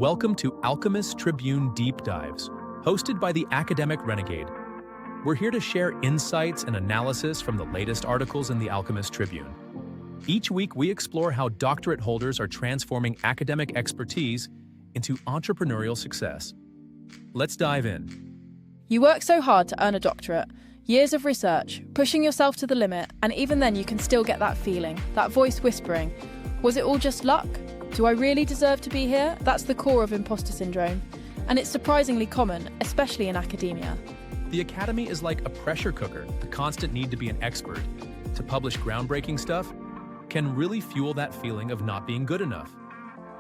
Welcome to Alchemist Tribune Deep Dives, hosted by the Academic Renegade. We're here to share insights and analysis from the latest articles in the Alchemist Tribune. Each week, we explore how doctorate holders are transforming academic expertise into entrepreneurial success. Let's dive in. You work so hard to earn a doctorate, years of research, pushing yourself to the limit, and even then you can still get that feeling, that voice whispering, was it all just luck? Do I really deserve to be here? That's the core of imposter syndrome, and it's surprisingly common, especially in academia. The academy is like a pressure cooker. The constant need to be an expert, to publish groundbreaking stuff, can really fuel that feeling of not being good enough.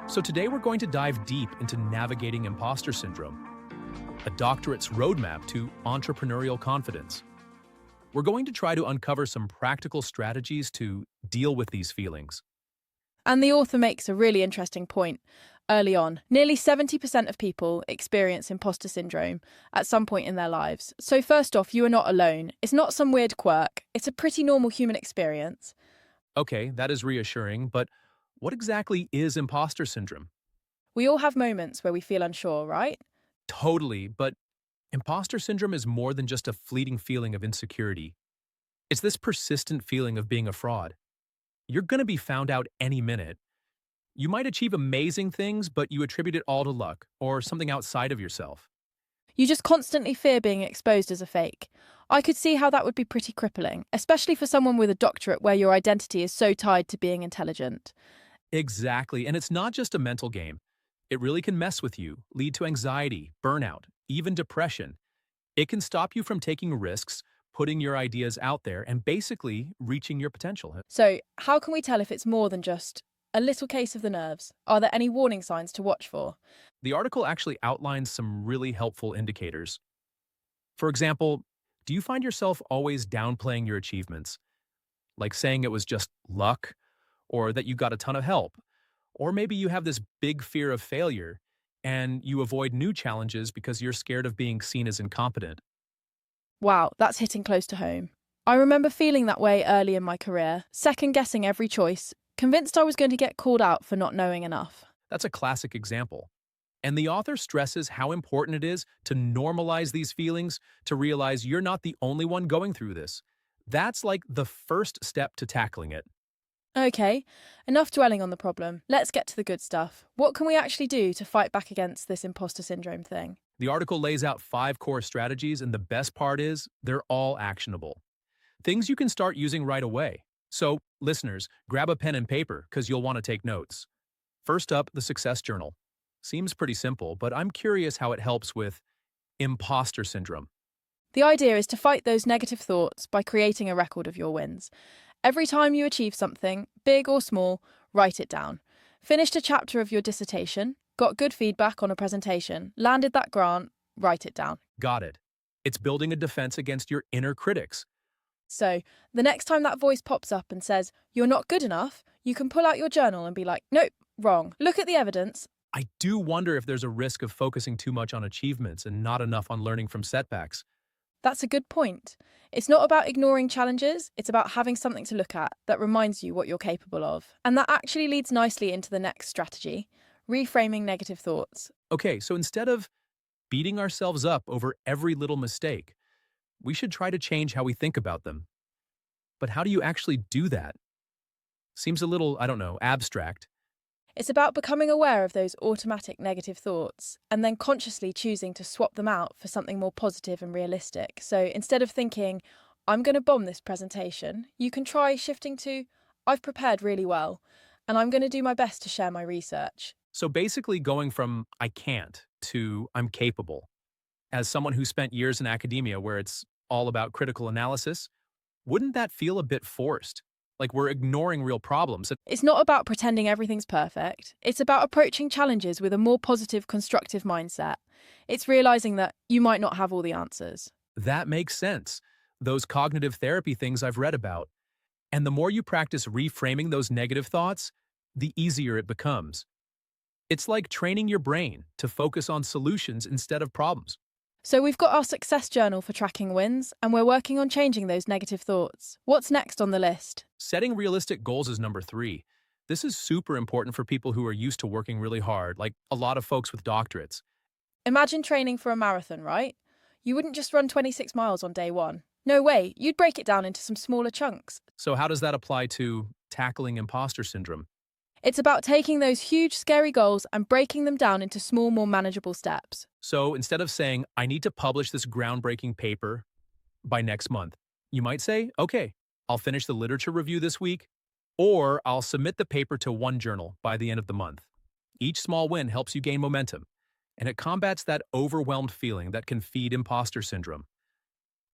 So today we're going to dive deep into navigating imposter syndrome, a doctorate's roadmap to entrepreneurial confidence. We're going to try to uncover some practical strategies to deal with these feelings. And the author makes a really interesting point early on. Nearly 70% of people experience imposter syndrome at some point in their lives. So first off, you are not alone. It's not some weird quirk. It's a pretty normal human experience. Okay, that is reassuring, but what exactly is imposter syndrome? We all have moments where we feel unsure, right? Totally, but imposter syndrome is more than just a fleeting feeling of insecurity. It's this persistent feeling of being a fraud. You're going to be found out any minute. You might achieve amazing things, but you attribute it all to luck or something outside of yourself. You just constantly fear being exposed as a fake. I could see how that would be pretty crippling, especially for someone with a doctorate where your identity is so tied to being intelligent. Exactly, and it's not just a mental game. It really can mess with you, lead to anxiety, burnout, even depression. It can stop you from taking risks, putting your ideas out there, and basically reaching your potential. So, how can we tell if it's more than just a little case of the nerves? Are there any warning signs to watch for? The article actually outlines some really helpful indicators. For example, do you find yourself always downplaying your achievements? Like saying it was just luck, or that you got a ton of help? Or maybe you have this big fear of failure, and you avoid new challenges because you're scared of being seen as incompetent. Wow, that's hitting close to home. I remember feeling that way early in my career, second-guessing every choice, convinced I was going to get called out for not knowing enough. That's a classic example. And the author stresses how important it is to normalize these feelings, to realize you're not the only one going through this. That's like the first step to tackling it. Okay, enough dwelling on the problem. Let's get to the good stuff. What can we actually do to fight back against this imposter syndrome thing? The article lays out 5 core strategies, and the best part is they're all actionable. Things you can start using right away. So, listeners, grab a pen and paper because you'll want to take notes. First up, the success journal. Seems pretty simple, but I'm curious how it helps with imposter syndrome. The idea is to fight those negative thoughts by creating a record of your wins. Every time you achieve something, big or small, write it down. Finished a chapter of your dissertation, got good feedback on a presentation, landed that grant, write it down. Got it. It's building a defense against your inner critics. So, the next time that voice pops up and says, you're not good enough, you can pull out your journal and be like, nope, wrong. Look at the evidence. I do wonder if there's a risk of focusing too much on achievements and not enough on learning from setbacks. That's a good point. It's not about ignoring challenges, it's about having something to look at that reminds you what you're capable of. And that actually leads nicely into the next strategy, reframing negative thoughts. Okay, so instead of beating ourselves up over every little mistake, we should try to change how we think about them. But how do you actually do that? Seems a little, abstract. It's about becoming aware of those automatic negative thoughts and then consciously choosing to swap them out for something more positive and realistic. So instead of thinking, I'm going to bomb this presentation, you can try shifting to, I've prepared really well, and I'm going to do my best to share my research. So basically going from I can't to I'm capable. As someone who spent years in academia where it's all about critical analysis, wouldn't that feel a bit forced? Like we're ignoring real problems. It's not about pretending everything's perfect. It's about approaching challenges with a more positive, constructive mindset. It's realizing that you might not have all the answers. That makes sense. Those cognitive therapy things I've read about. And the more you practice reframing those negative thoughts, the easier it becomes. It's like training your brain to focus on solutions instead of problems. So we've got our success journal for tracking wins, and we're working on changing those negative thoughts. What's next on the list? Setting realistic goals is number 3. This is super important for people who are used to working really hard, like a lot of folks with doctorates. Imagine training for a marathon, right? You wouldn't just run 26 miles on day one. No way, you'd break it down into some smaller chunks. So, how does that apply to tackling imposter syndrome? It's about taking those huge, scary goals and breaking them down into small, more manageable steps. So, instead of saying, I need to publish this groundbreaking paper by next month, you might say, okay, I'll finish the literature review this week, or I'll submit the paper to one journal by the end of the month. Each small win helps you gain momentum, and it combats that overwhelmed feeling that can feed imposter syndrome.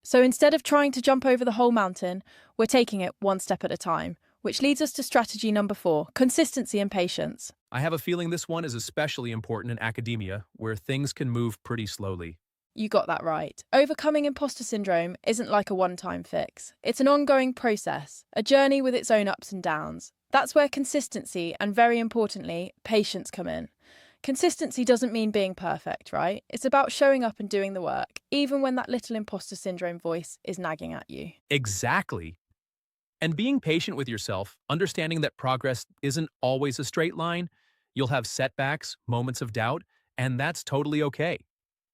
So instead of trying to jump over the whole mountain, we're taking it one step at a time, which leads us to strategy number 4, consistency and patience. I have a feeling this one is especially important in academia, where things can move pretty slowly. You got that right. Overcoming imposter syndrome isn't like a one-time fix. It's an ongoing process, a journey with its own ups and downs. That's where consistency and, very importantly, patience come in. Consistency doesn't mean being perfect, right? It's about showing up and doing the work, even when that little imposter syndrome voice is nagging at you. Exactly. And being patient with yourself, understanding that progress isn't always a straight line, you'll have setbacks, moments of doubt, and that's totally okay.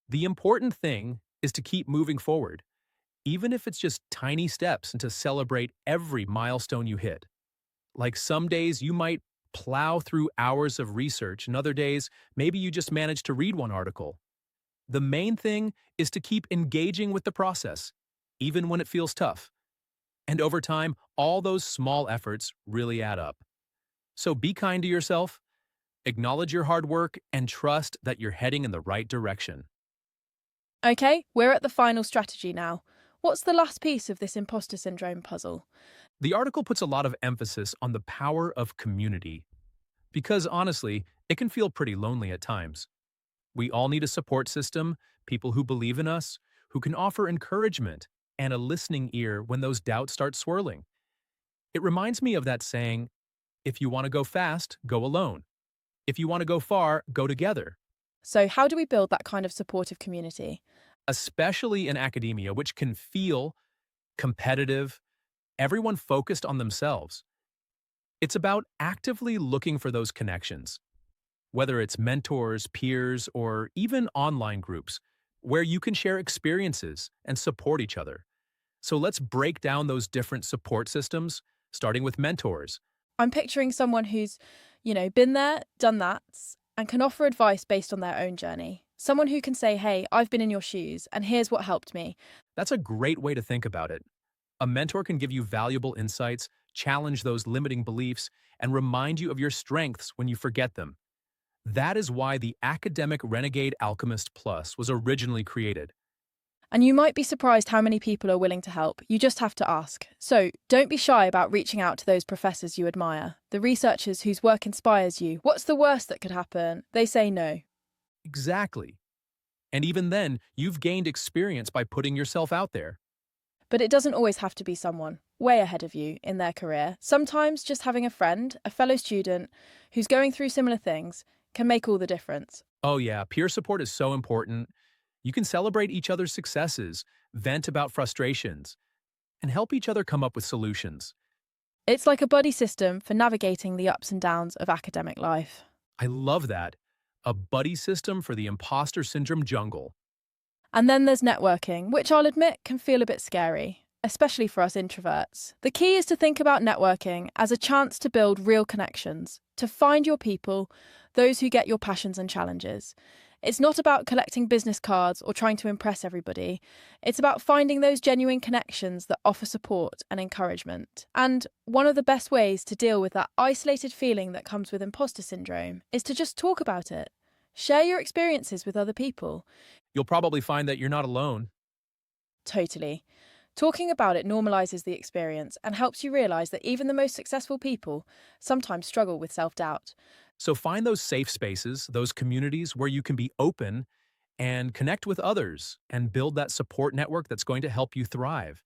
The important thing is to keep moving forward, even if it's just tiny steps, and to celebrate every milestone you hit. Like some days you might plow through hours of research, and other days maybe you just manage to read one article. The main thing is to keep engaging with the process, even when it feels tough. And over time, all those small efforts really add up. So be kind to yourself, acknowledge your hard work, and trust that you're heading in the right direction. Okay, we're at the final strategy now. What's the last piece of this imposter syndrome puzzle? The article puts a lot of emphasis on the power of community, because honestly, it can feel pretty lonely at times. We all need a support system, people who believe in us, who can offer encouragement and a listening ear when those doubts start swirling. It reminds me of that saying, if you want to go fast, go alone. If you want to go far, go together. So how do we build that kind of supportive community? Especially in academia, which can feel competitive, everyone focused on themselves. It's about actively looking for those connections, whether it's mentors, peers, or even online groups, where you can share experiences and support each other. So let's break down those different support systems, starting with mentors. I'm picturing someone who's, been there, done that, and can offer advice based on their own journey. Someone who can say, hey, I've been in your shoes, and here's what helped me. That's a great way to think about it. A mentor can give you valuable insights, challenge those limiting beliefs, and remind you of your strengths when you forget them. That is why the Academic Renegade Alchemist Plus was originally created. And you might be surprised how many people are willing to help. You just have to ask. So don't be shy about reaching out to those professors you admire, the researchers whose work inspires you. What's the worst that could happen? They say no. Exactly. And even then, you've gained experience by putting yourself out there. But it doesn't always have to be someone way ahead of you in their career. Sometimes just having a friend, a fellow student, who's going through similar things can make all the difference. Oh yeah, peer support is so important. You can celebrate each other's successes, vent about frustrations, and help each other come up with solutions. It's like a buddy system for navigating the ups and downs of academic life. I love that. A buddy system for the imposter syndrome jungle. And then there's networking, which I'll admit can feel a bit scary, especially for us introverts. The key is to think about networking as a chance to build real connections, to find your people, those who get your passions and challenges. It's not about collecting business cards or trying to impress everybody. It's about finding those genuine connections that offer support and encouragement. And one of the best ways to deal with that isolated feeling that comes with imposter syndrome is to just talk about it. Share your experiences with other people. You'll probably find that you're not alone. Totally. Talking about it normalizes the experience and helps you realize that even the most successful people sometimes struggle with self-doubt. So find those safe spaces, those communities where you can be open and connect with others and build that support network that's going to help you thrive.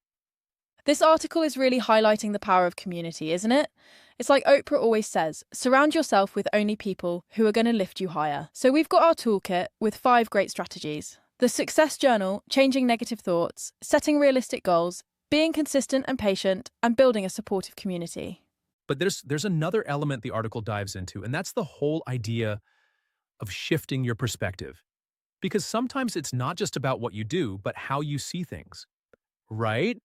This article is really highlighting the power of community, isn't it? It's like Oprah always says, surround yourself with only people who are going to lift you higher. So we've got our toolkit with 5 great strategies. The Success Journal, changing negative thoughts, setting realistic goals, being consistent and patient, and building a supportive community. But there's another element the article dives into, and that's the whole idea of shifting your perspective. Because sometimes it's not just about what you do, but how you see things, right?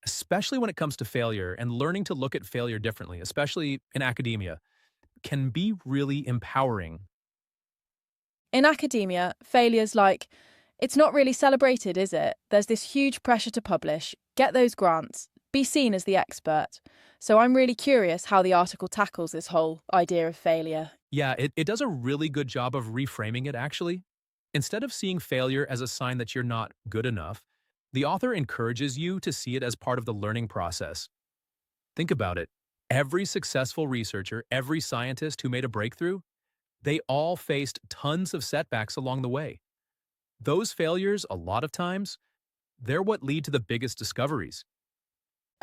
Especially when it comes to failure and learning to look at failure differently, especially in academia, can be really empowering. In academia, failure's like, it's not really celebrated, is it? There's this huge pressure to publish, get those grants, be seen as the expert. So I'm really curious how the article tackles this whole idea of failure. Yeah, it does a really good job of reframing it, actually. Instead of seeing failure as a sign that you're not good enough, the author encourages you to see it as part of the learning process. Think about it. Every successful researcher, every scientist who made a breakthrough, they all faced tons of setbacks along the way. Those failures, a lot of times, they're what lead to the biggest discoveries.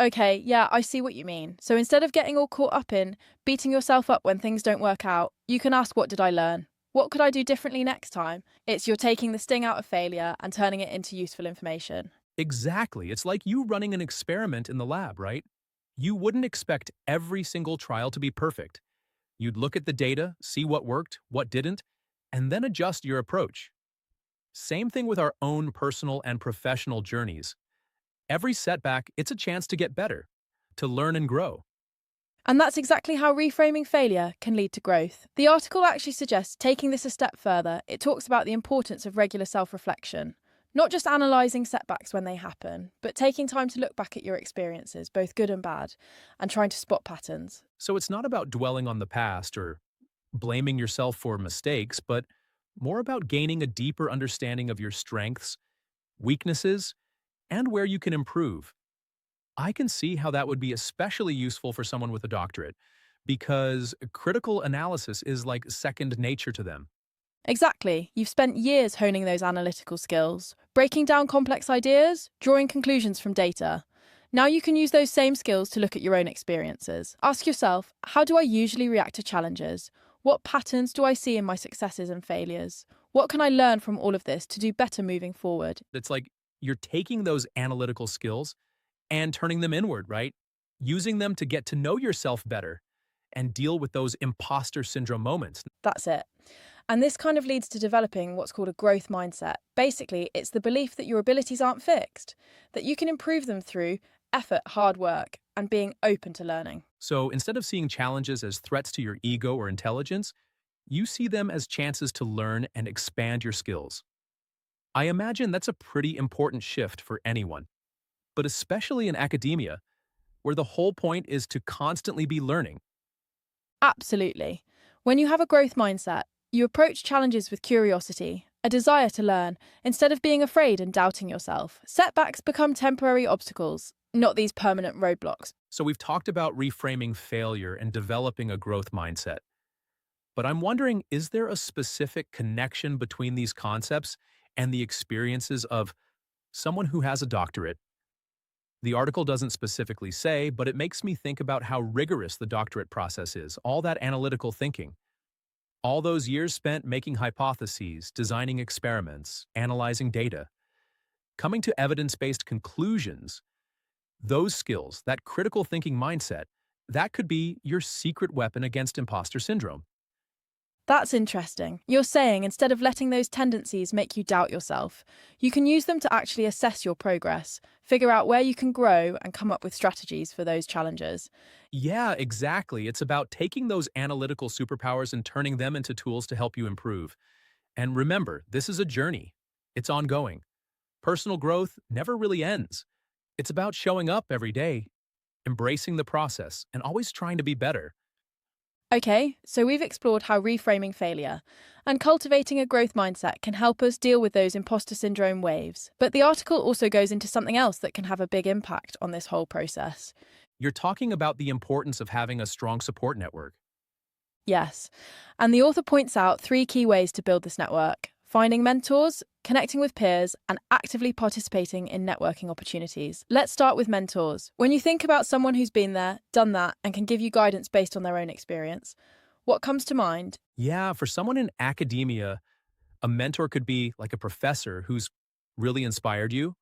Okay, yeah, I see what you mean. So instead of getting all caught up in beating yourself up when things don't work out, you can ask, what did I learn? What could I do differently next time? It's you're taking the sting out of failure and turning it into useful information. Exactly. It's like you running an experiment in the lab, right? You wouldn't expect every single trial to be perfect. You'd look at the data, see what worked, what didn't, and then adjust your approach. Same thing with our own personal and professional journeys. Every setback, it's a chance to get better, to learn and grow. And that's exactly how reframing failure can lead to growth. The article actually suggests taking this a step further. It talks about the importance of regular self reflection, not just analysing setbacks when they happen, but taking time to look back at your experiences, both good and bad, and trying to spot patterns. So it's not about dwelling on the past or blaming yourself for mistakes, but more about gaining a deeper understanding of your strengths, weaknesses, and where you can improve. I can see how that would be especially useful for someone with a doctorate, because critical analysis is like second nature to them. Exactly. You've spent years honing those analytical skills, breaking down complex ideas, drawing conclusions from data. Now you can use those same skills to look at your own experiences. Ask yourself, how do I usually react to challenges? What patterns do I see in my successes and failures? What can I learn from all of this to do better moving forward? It's like you're taking those analytical skills and turning them inward, right? Using them to get to know yourself better and deal with those imposter syndrome moments. That's it. And this kind of leads to developing what's called a growth mindset. Basically, it's the belief that your abilities aren't fixed, that you can improve them through effort, hard work, and being open to learning. So instead of seeing challenges as threats to your ego or intelligence, you see them as chances to learn and expand your skills. I imagine that's a pretty important shift for anyone, but especially in academia, where the whole point is to constantly be learning. Absolutely. When you have a growth mindset, you approach challenges with curiosity, a desire to learn, instead of being afraid and doubting yourself. Setbacks become temporary obstacles, not these permanent roadblocks. So we've talked about reframing failure and developing a growth mindset. But I'm wondering, is there a specific connection between these concepts and the experiences of someone who has a doctorate? The article doesn't specifically say, but it makes me think about how rigorous the doctorate process is, all that analytical thinking. All those years spent making hypotheses, designing experiments, analyzing data, coming to evidence-based conclusions. Those skills, that critical thinking mindset, that could be your secret weapon against imposter syndrome. That's interesting. You're saying instead of letting those tendencies make you doubt yourself, you can use them to actually assess your progress, figure out where you can grow, and come up with strategies for those challenges. Yeah, exactly. It's about taking those analytical superpowers and turning them into tools to help you improve. And remember, this is a journey. It's ongoing. Personal growth never really ends. It's about showing up every day, embracing the process, and always trying to be better. Okay, so we've explored how reframing failure and cultivating a growth mindset can help us deal with those imposter syndrome waves. But the article also goes into something else that can have a big impact on this whole process. You're talking about the importance of having a strong support network. Yes, and the author points out three key ways to build this network: finding mentors, connecting with peers, and actively participating in networking opportunities. Let's start with mentors. When you think about someone who's been there, done that, and can give you guidance based on their own experience, what comes to mind? Yeah, for someone in academia, a mentor could be like a professor who's really inspired you,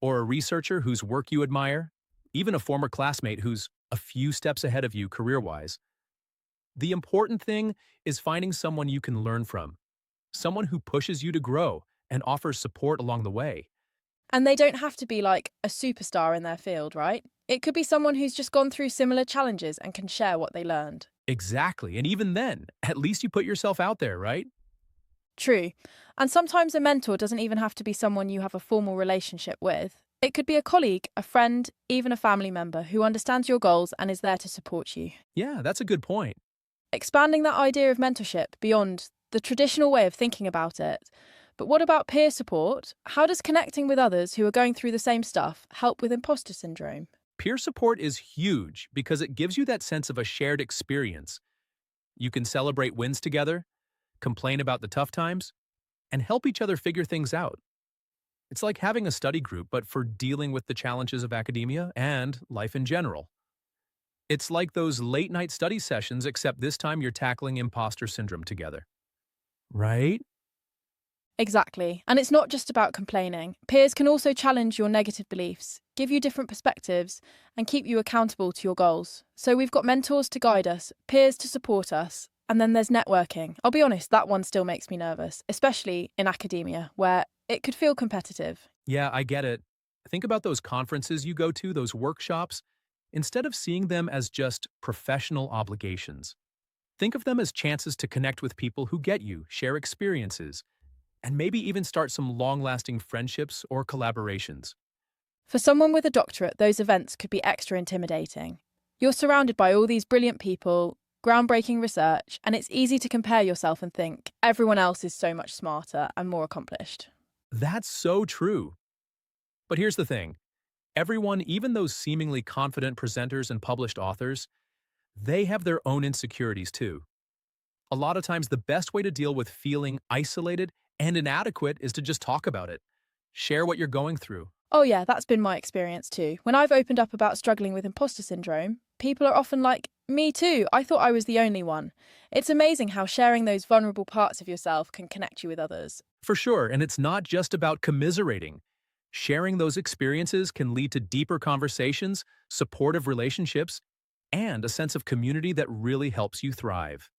or a researcher whose work you admire. even a former classmate who's a few steps ahead of you career-wise. The important thing is finding someone you can learn from, someone who pushes you to grow and offers support along the way. And they don't have to be like a superstar in their field, right? It could be someone who's just gone through similar challenges and can share what they learned. Exactly, and even then, at least you put yourself out there, right? True. And sometimes a mentor doesn't even have to be someone you have a formal relationship with. It could be a colleague, a friend, even a family member who understands your goals and is there to support you. Yeah, that's a good point. Expanding that idea of mentorship beyond the traditional way of thinking about it. But what about peer support? How does connecting with others who are going through the same stuff help with imposter syndrome? Peer support is huge because it gives you that sense of a shared experience. You can celebrate wins together, complain about the tough times, and help each other figure things out. It's like having a study group, but for dealing with the challenges of academia and life in general. It's like those late-night study sessions, except this time you're tackling imposter syndrome together. Right? Exactly. And it's not just about complaining. Peers can also challenge your negative beliefs, give you different perspectives, and keep you accountable to your goals. So we've got mentors to guide us, peers to support us, and then there's networking. I'll be honest, that one still makes me nervous, especially in academia, where it could feel competitive. Yeah, I get it. Think about those conferences you go to, those workshops. Instead of seeing them as just professional obligations, think of them as chances to connect with people who get you, share experiences, and maybe even start some long-lasting friendships or collaborations. For someone with a doctorate, those events could be extra intimidating. You're surrounded by all these brilliant people, groundbreaking research, and it's easy to compare yourself and think everyone else is so much smarter and more accomplished. That's so true. But here's the thing. Everyone, even those seemingly confident presenters and published authors, they have their own insecurities too. A lot of times, the best way to deal with feeling isolated and inadequate is to just talk about it. Share what you're going through. Oh, yeah, that's been my experience too. When I've opened up about struggling with imposter syndrome, people are often like, me too, I thought I was the only one. It's amazing how sharing those vulnerable parts of yourself can connect you with others. For sure, and it's not just about commiserating. Sharing those experiences can lead to deeper conversations, supportive relationships, and a sense of community that really helps you thrive.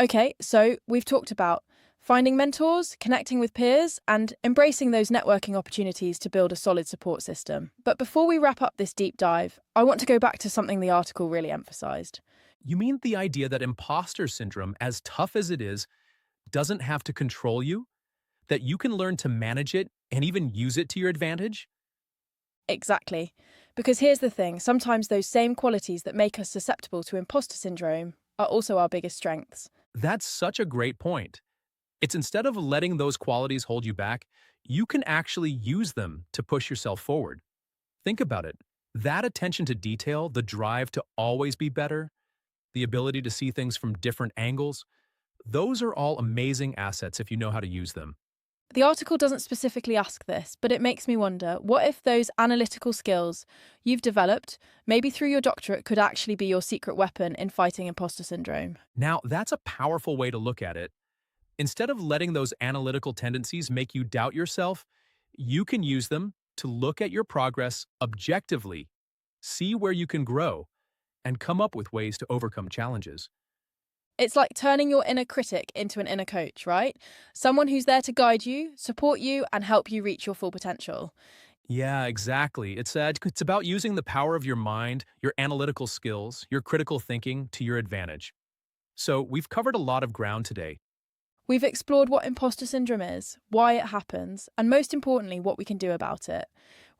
Okay, so we've talked about finding mentors, connecting with peers, and embracing those networking opportunities to build a solid support system. But before we wrap up this deep dive, I want to go back to something the article really emphasised. You mean the idea that imposter syndrome, as tough as it is, doesn't have to control you? That you can learn to manage it and even use it to your advantage? Exactly. Because here's the thing, sometimes those same qualities that make us susceptible to imposter syndrome are also our biggest strengths. That's such a great point. It's instead of letting those qualities hold you back, you can actually use them to push yourself forward. Think about it. That attention to detail, the drive to always be better, the ability to see things from different angles, those are all amazing assets if you know how to use them. The article doesn't specifically ask this, but it makes me wonder, what if those analytical skills you've developed, maybe through your doctorate, could actually be your secret weapon in fighting imposter syndrome? Now, that's a powerful way to look at it. Instead of letting those analytical tendencies make you doubt yourself, you can use them to look at your progress objectively, see where you can grow, and come up with ways to overcome challenges. It's like turning your inner critic into an inner coach, right? Someone who's there to guide you, support you, and help you reach your full potential. Yeah, exactly. It's about using the power of your mind, your analytical skills, your critical thinking to your advantage. So we've covered a lot of ground today. We've explored what imposter syndrome is, why it happens, and most importantly, what we can do about it.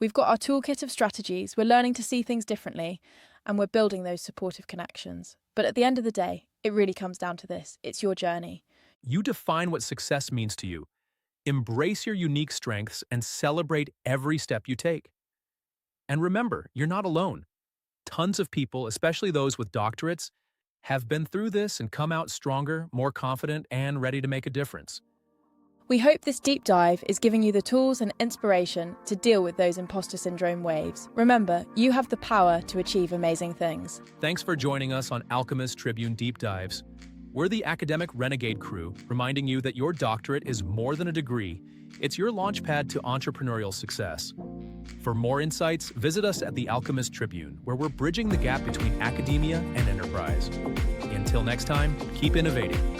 We've got our toolkit of strategies, we're learning to see things differently, and we're building those supportive connections. But at the end of the day, it really comes down to this. It's your journey. You define what success means to you. Embrace your unique strengths and celebrate every step you take. And remember, you're not alone. Tons of people, especially those with doctorates, have been through this and come out stronger, more confident, and ready to make a difference. We hope this deep dive is giving you the tools and inspiration to deal with those imposter syndrome waves. Remember, you have the power to achieve amazing things. Thanks for joining us on Alchemist Tribune Deep Dives. We're the academic renegade crew, reminding you that your doctorate is more than a degree. It's your launchpad to entrepreneurial success. For more insights, visit us at the Alchemist Tribune, where we're bridging the gap between academia and enterprise. Until next time, keep innovating.